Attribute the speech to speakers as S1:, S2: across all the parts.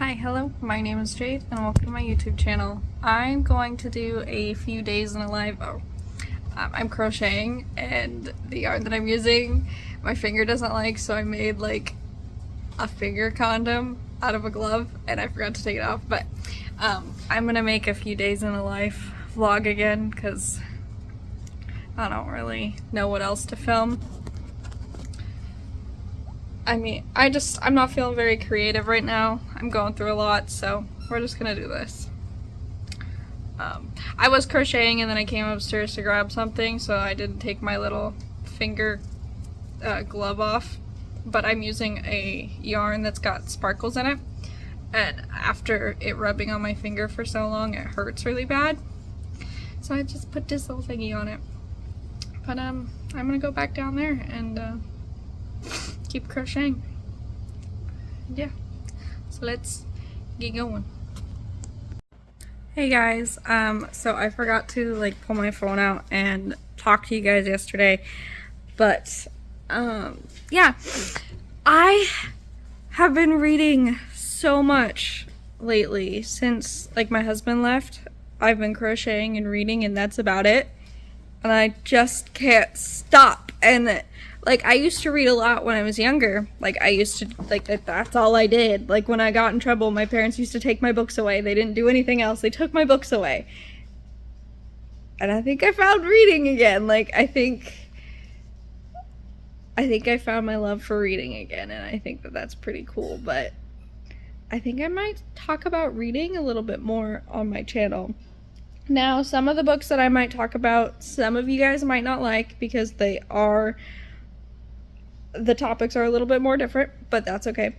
S1: Hi, hello, my name is Jade and welcome to my YouTube channel. I'm going to do a few days in a life. I'm crocheting and the yarn that I'm using my finger doesn't like, so I made like a finger condom out of a glove and I forgot to take it off, but I'm gonna make a few days in a life vlog again because I don't really know what else to film. I'm not feeling very creative right now. I'm going through a lot, so we're just gonna do this. I was crocheting and then I came upstairs to grab something, so I didn't take my little finger glove off, but I'm using a yarn that's got sparkles in it, and after it rubbing on my finger for so long, it hurts really bad. So I just put this little thingy on it. But I'm gonna go back down there and keep crocheting. Yeah, so let's get going. Hey guys, so I forgot to like pull my phone out and talk to you guys yesterday, but yeah, I have been reading so much lately since like my husband left. I've been crocheting and reading and that's about it, and I just can't stop. And like, I used to read a lot when I was younger. Like, I used to, like, that's all I did. Like, when I got in trouble, my parents used to take my books away. They didn't do anything else. They took my books away. And I think I found reading again. Like, I think I found my love for reading again, and I think that that's pretty cool. But I think I might talk about reading a little bit more on my channel. Now, some of the books that I might talk about, some of you guys might not like because the topics are a little bit more different, but that's okay.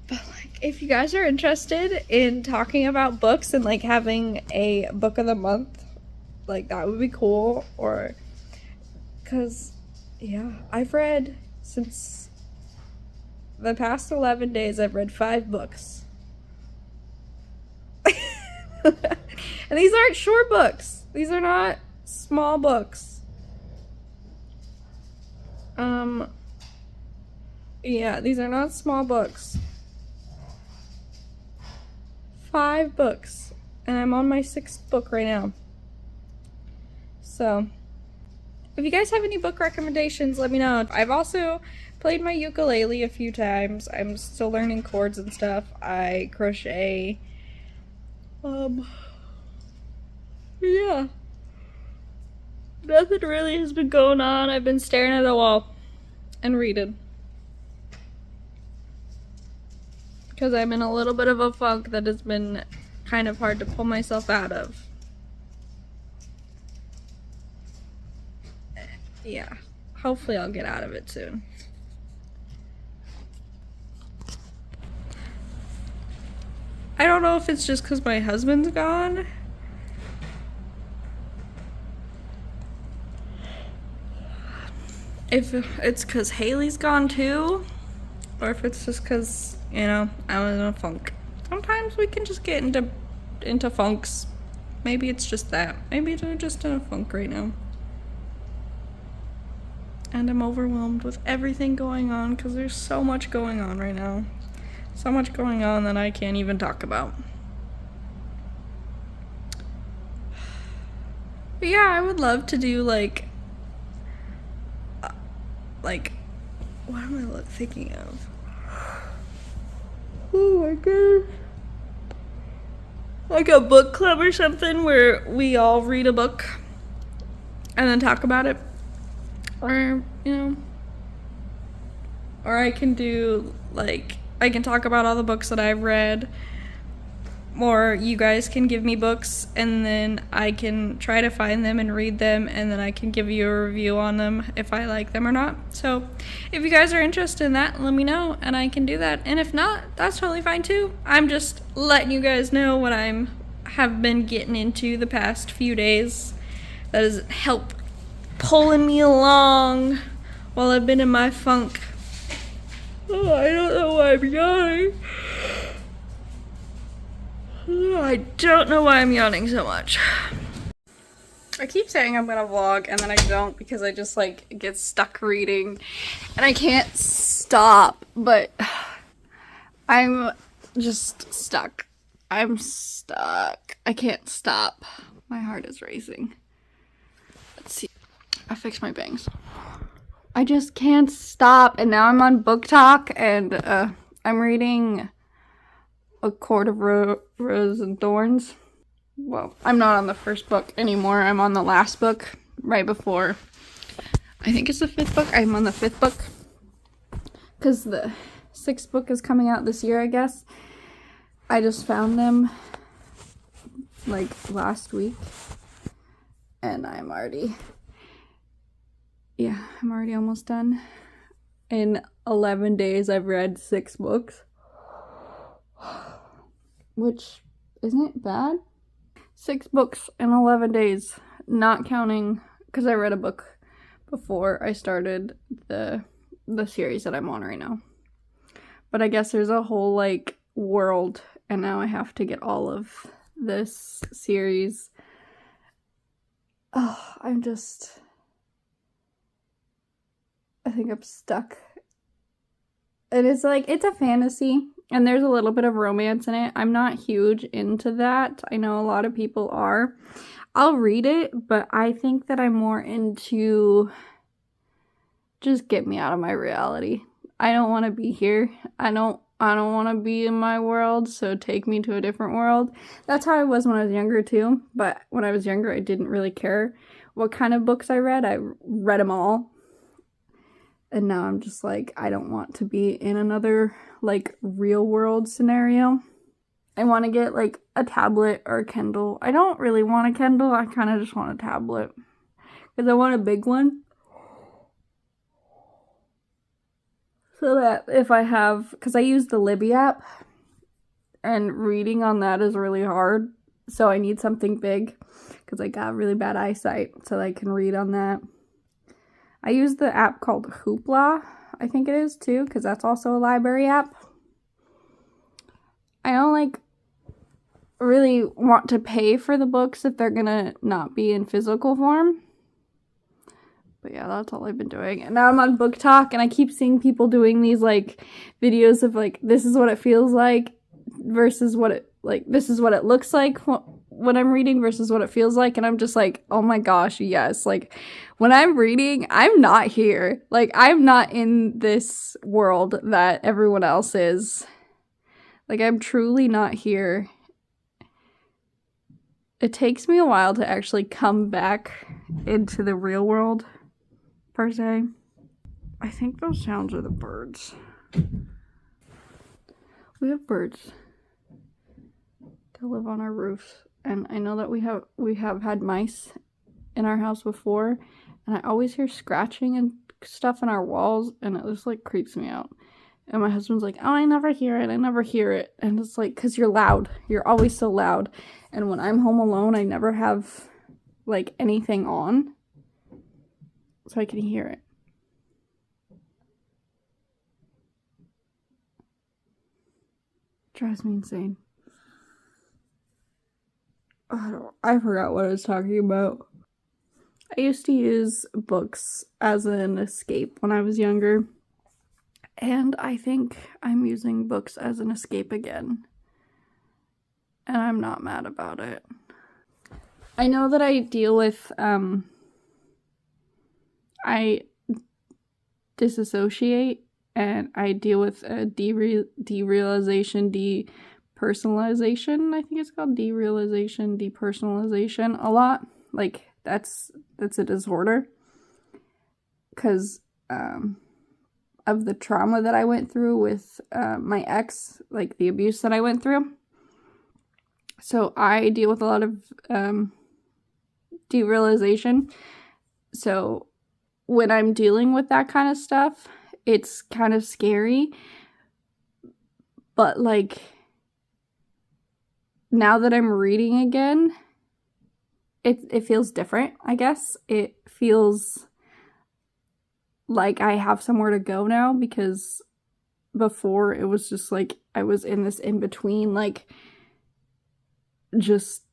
S1: But like, if you guys are interested in talking about books and like having a book of the month, like that would be cool. Or because yeah, I've read since the past 11 days, I've read 5 books. And these aren't short books. These are not small books. Yeah, these are not small books. 5 books. And I'm on my 6th book right now. So, if you guys have any book recommendations, let me know. I've also played my ukulele a few times. I'm still learning chords and stuff. I crochet. Yeah. Nothing really has been going on. I've been staring at a wall and reading. Because I'm in a little bit of a funk that has been kind of hard to pull myself out of. Yeah. Hopefully I'll get out of it soon. I don't know if it's just because my husband's gone. If it's because Haley's gone too, or if it's just because, you know, I was in a funk. Sometimes we can just get into funks. Maybe it's just that. Maybe I'm just in a funk right now. And I'm overwhelmed with everything going on because there's so much going on right now. So much going on that I can't even talk about. But yeah, I would love to do like, what am I thinking of? Oh my gosh. Like a book club or something where we all read a book and then talk about it. Or, you know, or I can do like, I can talk about all the books that I've read, or you guys can give me books and then I can try to find them and read them, and then I can give you a review on them if I like them or not. So if you guys are interested in that, let me know and I can do that. And if not, that's totally fine too. I'm just letting you guys know what have been getting into the past few days that has helped pulling me along while I've been in my funk. Oh, I don't know why I'm yawning. I don't know why I'm yawning so much. I keep saying I'm gonna vlog and then I don't because I just like get stuck reading and I can't stop, but I'm just stuck. I'm stuck. I can't stop. My heart is racing. Let's see. I fixed my bangs. I just can't stop. And now I'm on Book Talk, and I'm reading A Court of Roses and Thorns. Well, I'm not on the first book anymore. I'm on the last book right before. I think it's the 5th book. I'm on the 5th book because the 6th book is coming out this year, I guess. I just found them like last week, and I'm already almost done. In 11 days, I've read 6 books, which isn't bad. 6 books in 11 days, not counting, because I read a book before I started the series that I'm on right now. But I guess there's a whole, like, world, and now I have to get all of this series. Oh, I think I'm stuck. And it's like, it's a fantasy, and there's a little bit of romance in it. I'm not huge into that. I know a lot of people are. I'll read it, but I think that I'm more into just get me out of my reality. I don't want to be here. I don't want to be in my world, so take me to a different world. That's how I was when I was younger too, but when I was younger, I didn't really care what kind of books I read. I read them all. And now I'm just like, I don't want to be in another, like, real world scenario. I want to get, like, a tablet or a Kindle. I don't really want a Kindle. I kind of just want a tablet. Because I want a big one. So that if I have... Because I use the Libby app. And reading on that is really hard. So I need something big. Because I got really bad eyesight. So I can read on that. I use the app called Hoopla, I think it is too, because that's also a library app. I don't, like, really want to pay for the books if they're gonna not be in physical form. But yeah, that's all I've been doing. And now I'm on Book Talk, and I keep seeing people doing these, like, videos of, like, this is what it feels like versus what it, like, this is what it looks like when I'm reading versus what it feels like. And I'm just like, oh my gosh, yes. Like, when I'm reading, I'm not here. Like, I'm not in this world that everyone else is. Like, I'm truly not here. It takes me a while to actually come back into the real world, per se. I think those sounds are the birds. We have birds that live on our roofs. And I know that we have had mice in our house before, and I always hear scratching and stuff in our walls, and it just, like, creeps me out. And my husband's like, oh, I never hear it. And it's like, because you're loud. You're always so loud. And when I'm home alone, I never have, like, anything on, so I can hear it. Drives me insane. I forgot what I was talking about. I used to use books as an escape when I was younger. And I think I'm using books as an escape again. And I'm not mad about it. I know that I deal with, I disassociate, and I deal with derealization, personalization, I think it's called derealization, depersonalization a lot. Like, that's a disorder because of the trauma that I went through with my ex, like the abuse that I went through. So I deal with a lot of derealization. So when I'm dealing with that kind of stuff, it's kind of scary, but, like, now that I'm reading again, it feels different, I guess. It feels like I have somewhere to go now, because before it was just like I was in this in-between, like, just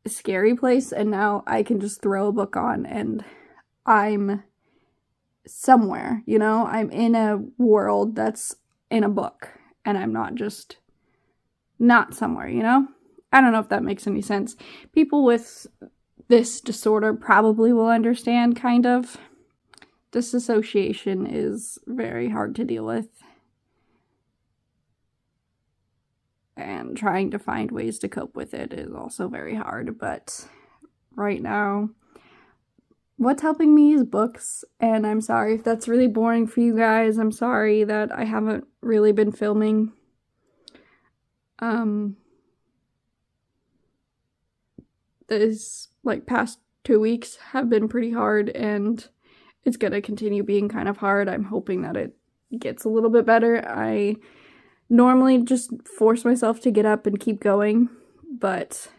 S1: scary place, and now I can just throw a book on and I'm somewhere, you know? I'm in a world that's in a book, and I'm not just not somewhere, you know? I don't know if that makes any sense. People with this disorder probably will understand, kind of. Disassociation is very hard to deal with. And trying to find ways to cope with it is also very hard, but right now, what's helping me is books, and I'm sorry if that's really boring for you guys. I'm sorry that I haven't really been filming. This, past 2 weeks have been pretty hard, and it's gonna continue being kind of hard. I'm hoping that it gets a little bit better. I normally just force myself to get up and keep going, but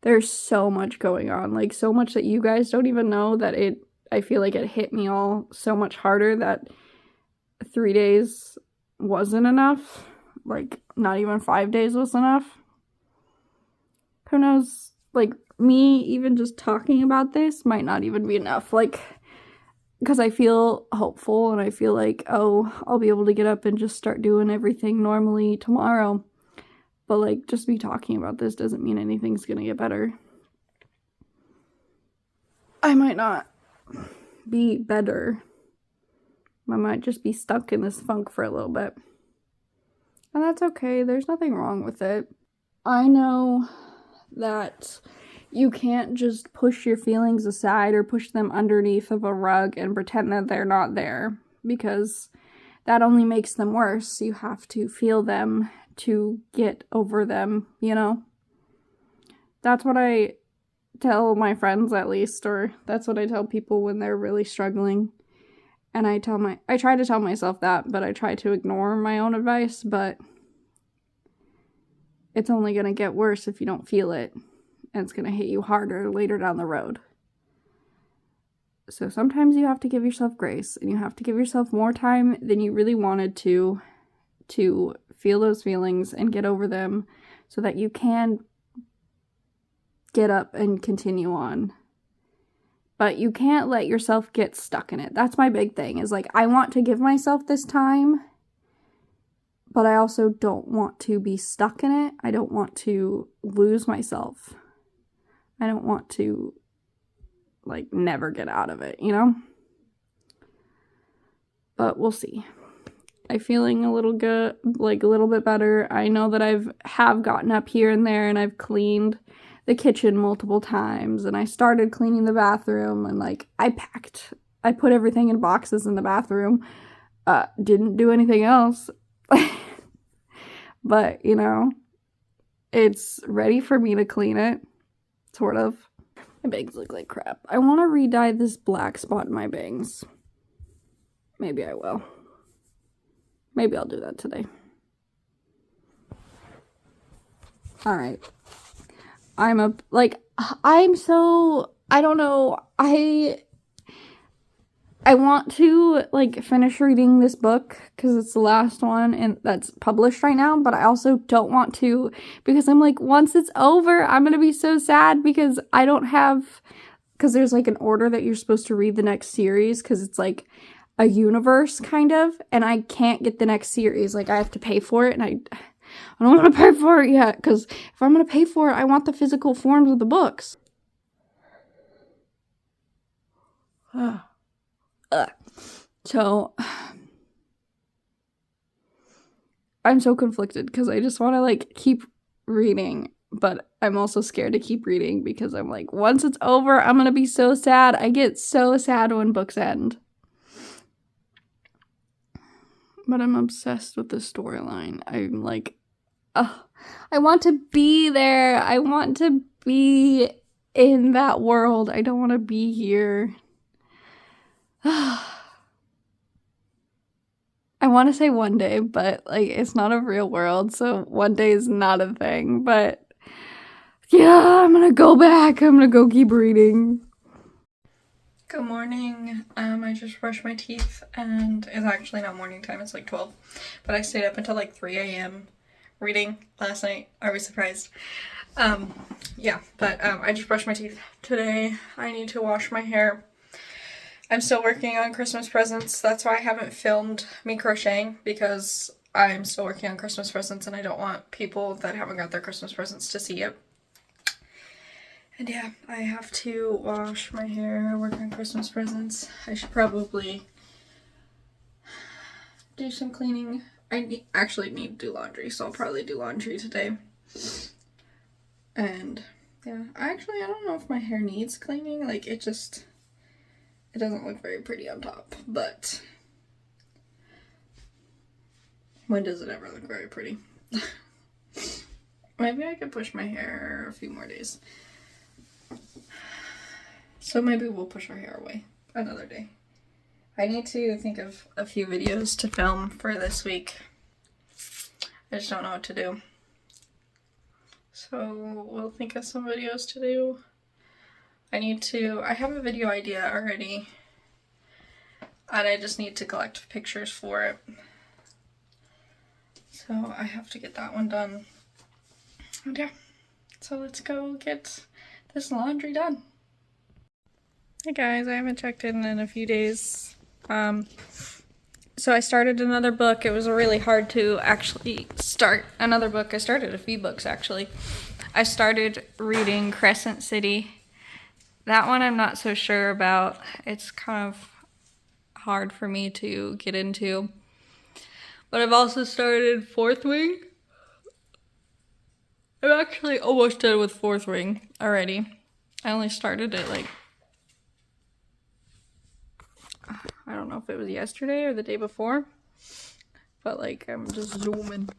S1: there's so much going on, so much that you guys don't even know, that I feel like it hit me all so much harder that 3 days wasn't enough. Not even 5 days was enough. Who knows? Me even just talking about this might not even be enough. Because I feel hopeful and I feel like, oh, I'll be able to get up and just start doing everything normally tomorrow. But, just me talking about this doesn't mean anything's gonna get better. I might not be better. I might just be stuck in this funk for a little bit. And that's okay. There's nothing wrong with it. I know that you can't just push your feelings aside or push them underneath of a rug and pretend that they're not there, because that only makes them worse. You have to feel them to get over them, you know? That's what I tell my friends, at least, or that's what I tell people when they're really struggling. And I try to tell myself that, but I try to ignore my own advice, but it's only gonna get worse if you don't feel it. And it's going to hit you harder later down the road. So sometimes you have to give yourself grace, and you have to give yourself more time than you really wanted to feel those feelings and get over them so that you can get up and continue on. But you can't let yourself get stuck in it. That's my big thing, is I want to give myself this time, but I also don't want to be stuck in it. I don't want to lose myself. I don't want to, never get out of it, you know? But we'll see. I'm feeling a little good, a little bit better. I know that have gotten up here and there, and I've cleaned the kitchen multiple times, and I started cleaning the bathroom, and, I put everything in boxes in the bathroom. Didn't do anything else. But, it's ready for me to clean it. Sort of. My bangs look like crap. I want to re-dye this black spot in my bangs. Maybe I will. Maybe I'll do that today. Alright. I don't know. I want to, finish reading this book, because it's the last one and that's published right now, but I also don't want to, because I'm once it's over, I'm gonna be so sad, because I don't have, because there's, an order that you're supposed to read the next series, because it's, a universe, kind of, and I can't get the next series, I have to pay for it, and I don't want to pay for it yet, because if I'm gonna pay for it, I want the physical forms of the books. So, I'm so conflicted, because I just want to, keep reading, but I'm also scared to keep reading, because I'm once it's over, I'm gonna be so sad. I get so sad when books end. But I'm obsessed with the storyline. I'm I want to be there. I want to be in that world. I don't want to be here. I want to say one day, but it's not a real world, so one day is not a thing. But yeah, I'm gonna go back. I'm gonna go keep reading. Good morning. I just brushed my teeth, and it's actually not morning time. It's 12, but I stayed up until 3 a.m. reading last night. Are we surprised? Yeah, but I just brushed my teeth. Today I need to wash my hair. I'm still working on Christmas presents. That's why I haven't filmed me crocheting, because I'm still working on Christmas presents and I don't want people that haven't got their Christmas presents to see it. And yeah, I have to wash my hair, work on Christmas presents. I should probably do some cleaning. I actually need to do laundry, so I'll probably do laundry today. And yeah, I don't know if my hair needs cleaning. Like, it doesn't look very pretty on top, but when does it ever look very pretty? Maybe I could push my hair a few more days. So maybe we'll push our hair away another day. I need to think of a few videos to film for this week. I just don't know what to do. So we'll think of some videos to do. I have a video idea already. And I just need to collect pictures for it. So I have to get that one done. And yeah, so let's go get this laundry done. Hey guys, I haven't checked in a few days. So I started another book. It was really hard to actually start another book. I started a few books actually. I started reading Crescent City. That one I'm not so sure about. It's kind of hard for me to get into. But I've also started Fourth Wing. I'm actually almost done with Fourth Wing already. I only started it like, I don't know if it was yesterday or the day before. But like, I'm just zooming.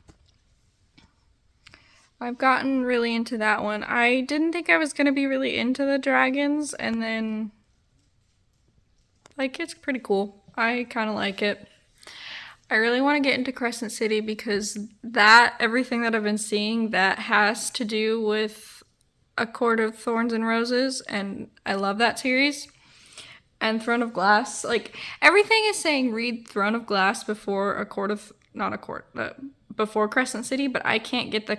S1: I've gotten really into that one. I didn't think I was going to be really into the dragons, and then like, it's pretty cool. I kind of like it. I really want to get into Crescent City because everything that I've been seeing that has to do with A Court of Thorns and Roses, and I love that series. And Throne of Glass, like, everything is saying read Throne of Glass before before Crescent City, but I can't get the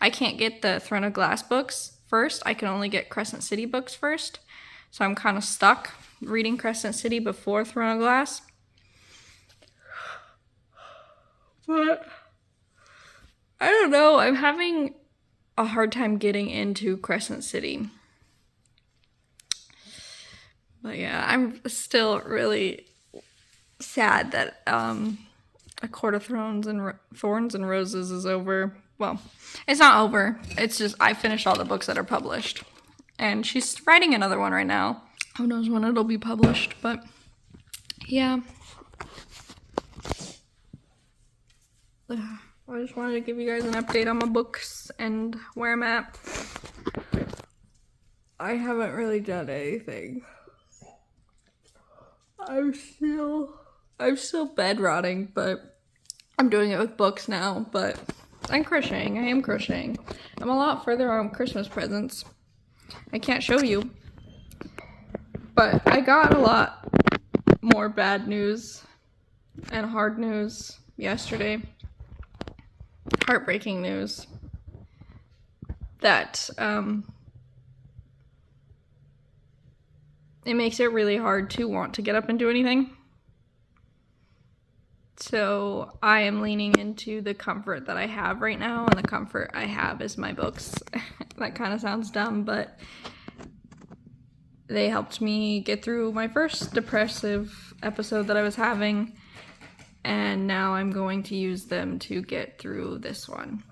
S1: I can't get the Throne of Glass books first. I can only get Crescent City books first. So I'm kind of stuck reading Crescent City before Throne of Glass. But I don't know, I'm having a hard time getting into Crescent City. But yeah, I'm still really sad that A Court of Thorns and Roses is over. Well, it's not over. It's just I finished all the books that are published. And she's writing another one right now. Who knows when it'll be published, but yeah. I just wanted to give you guys an update on my books and where I'm at. I haven't really done anything. I'm still bed rotting, but I'm doing it with books now, but I'm crocheting. I am crocheting. I'm a lot further on Christmas presents. I can't show you, but I got a lot more bad news and hard news yesterday. Heartbreaking news that it makes it really hard to want to get up and do anything. So I am leaning into the comfort that I have right now, and the comfort I have is my books. That kind of sounds dumb, but they helped me get through my first depressive episode that I was having, and now I'm going to use them to get through this one.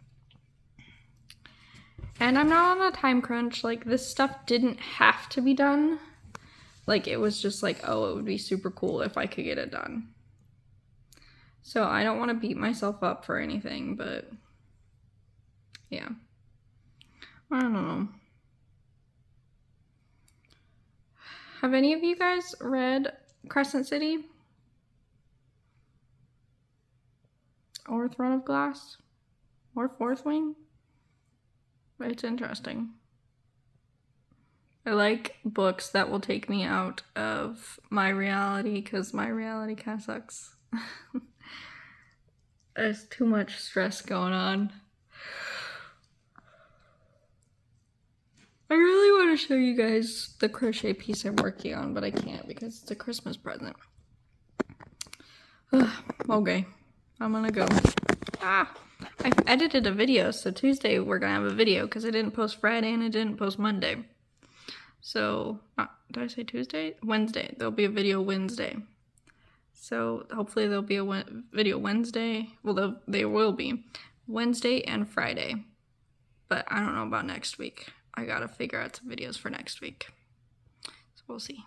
S1: And I'm not on a time crunch. Like, this stuff didn't have to be done. Like, it was just like, oh, it would be super cool if I could get it done. So I don't want to beat myself up for anything, but yeah. I don't know. Have any of you guys read Crescent City? Or Throne of Glass? Or Fourth Wing? It's interesting. I like books that will take me out of my reality, because my reality kind of sucks. There's too much stress going on. I really want to show you guys the crochet piece I'm working on, but I can't because it's a Christmas present. Okay. I'm gonna go. I've edited a video, so Tuesday we're gonna have a video because I didn't post Friday and I didn't post Monday. So, did I say Tuesday? Wednesday. There'll be a video Wednesday. So hopefully there'll be a video Wednesday. Well, there will be Wednesday and Friday. But I don't know about next week. I gotta figure out some videos for next week. So we'll see.